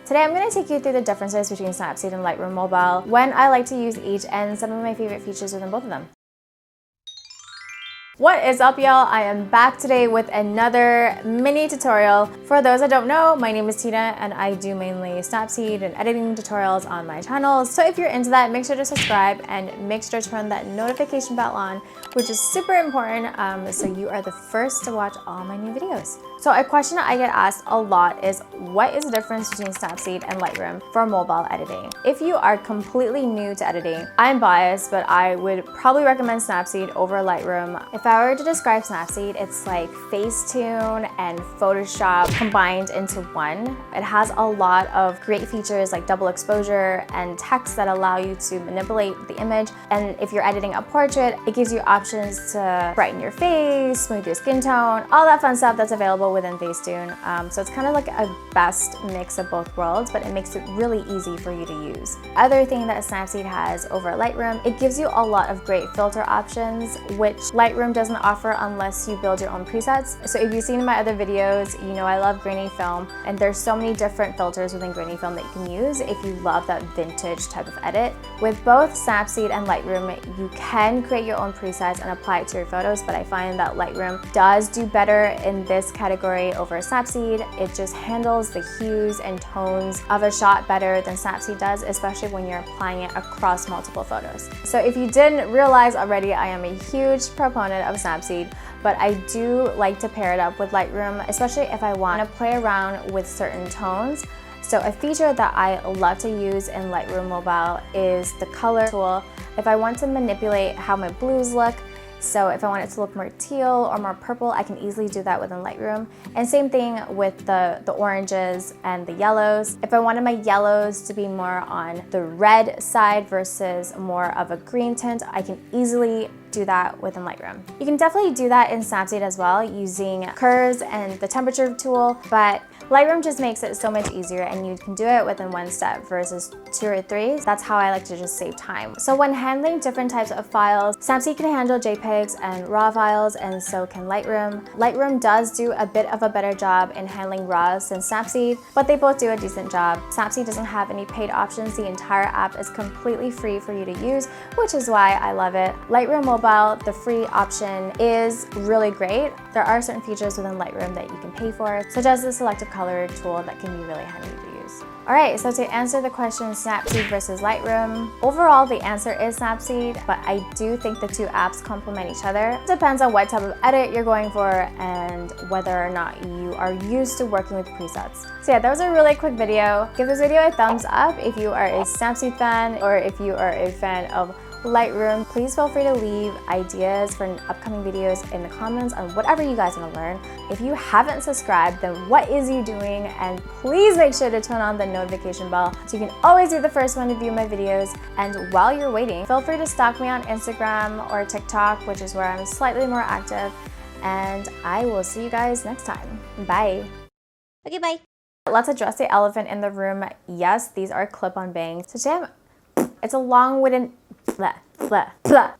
Today I'm going to take you through the differences between Snapseed and Lightroom Mobile, when I like to use each, and some of my favorite features within both of them. What is up, y'all? I am back today with another mini tutorial. For those that don't know, my name is Tina and I do mainly Snapseed and editing tutorials on my channel. So if you're into that, make sure to subscribe and make sure to turn that notification bell on, which is super important, so you are the first to watch all my new videos. So a question I get asked a lot is, what is the difference between Snapseed and Lightroom for mobile editing? If you are completely new to editing, I'm biased, but I would probably recommend Snapseed over Lightroom. If I were to describe Snapseed, it's like Facetune and Photoshop combined into one. It has a lot of great features like double exposure and text that allow you to manipulate the image. And if you're editing a portrait, it gives you options to brighten your face, smooth your skin tone, all that fun stuff that's available within Facetune. So it's kind of like a best mix of both worlds, but it makes it really easy for you to use. Other thing that Snapseed has over Lightroom, it gives you a lot of great filter options, which Lightroom doesn't offer unless you build your own presets. So if you've seen my other videos, you know I love grainy film, and there's so many different filters within grainy film that you can use if you love that vintage type of edit. With both Snapseed and Lightroom, you can create your own presets and apply it to your photos, but I find that Lightroom does do better in this category over Snapseed. It just handles the hues and tones of a shot better than Snapseed does, especially when you're applying it across multiple photos. So if you didn't realize already, I am a huge proponent of Snapseed, but I do like to pair it up with Lightroom, especially if I want to play around with certain tones. So a feature that I love to use in Lightroom Mobile is the color tool. If I want to manipulate how my blues look, so if I want it to look more teal or more purple, I can easily do that within Lightroom. And same thing with the oranges and the yellows. If I wanted my yellows to be more on the red side versus more of a green tint, I can easily do that within Lightroom. You can definitely do that in Snapseed as well using curves and the temperature tool, but Lightroom just makes it so much easier and you can do it within one step versus 2 or 3. That's how I like to just save time. So when handling different types of files, Snapseed can handle JPEGs and RAW files, and so can Lightroom. Lightroom does do a bit of a better job in handling RAWs than Snapseed, but they both do a decent job. Snapseed doesn't have any paid options. The entire app is completely free for you to use, which is why I love it. Lightroom Mobile, the free option, is really great. There are certain features within Lightroom that you can pay for, such as the selective color tool that can be really handy to use. Alright, so to answer the question Snapseed versus Lightroom, overall the answer is Snapseed, but I do think the two apps complement each other. It depends on what type of edit you're going for and whether or not you are used to working with presets. So yeah, that was a really quick video. Give this video a thumbs up if you are a Snapseed fan, or if you are a fan of Lightroom. Please feel free to leave ideas for upcoming videos in the comments on whatever you guys want to learn. If you haven't subscribed, then what is you doing? And please make sure to turn on the notification bell so you can always be the first one to view my videos. And while you're waiting, feel free to stalk me on Instagram or TikTok, which is where I'm slightly more active. And I will see you guys next time. Bye. Okay, bye. Let's address the elephant in the room. Yes, these are clip-on bangs. So today it's a long wooden blah, blah, blah.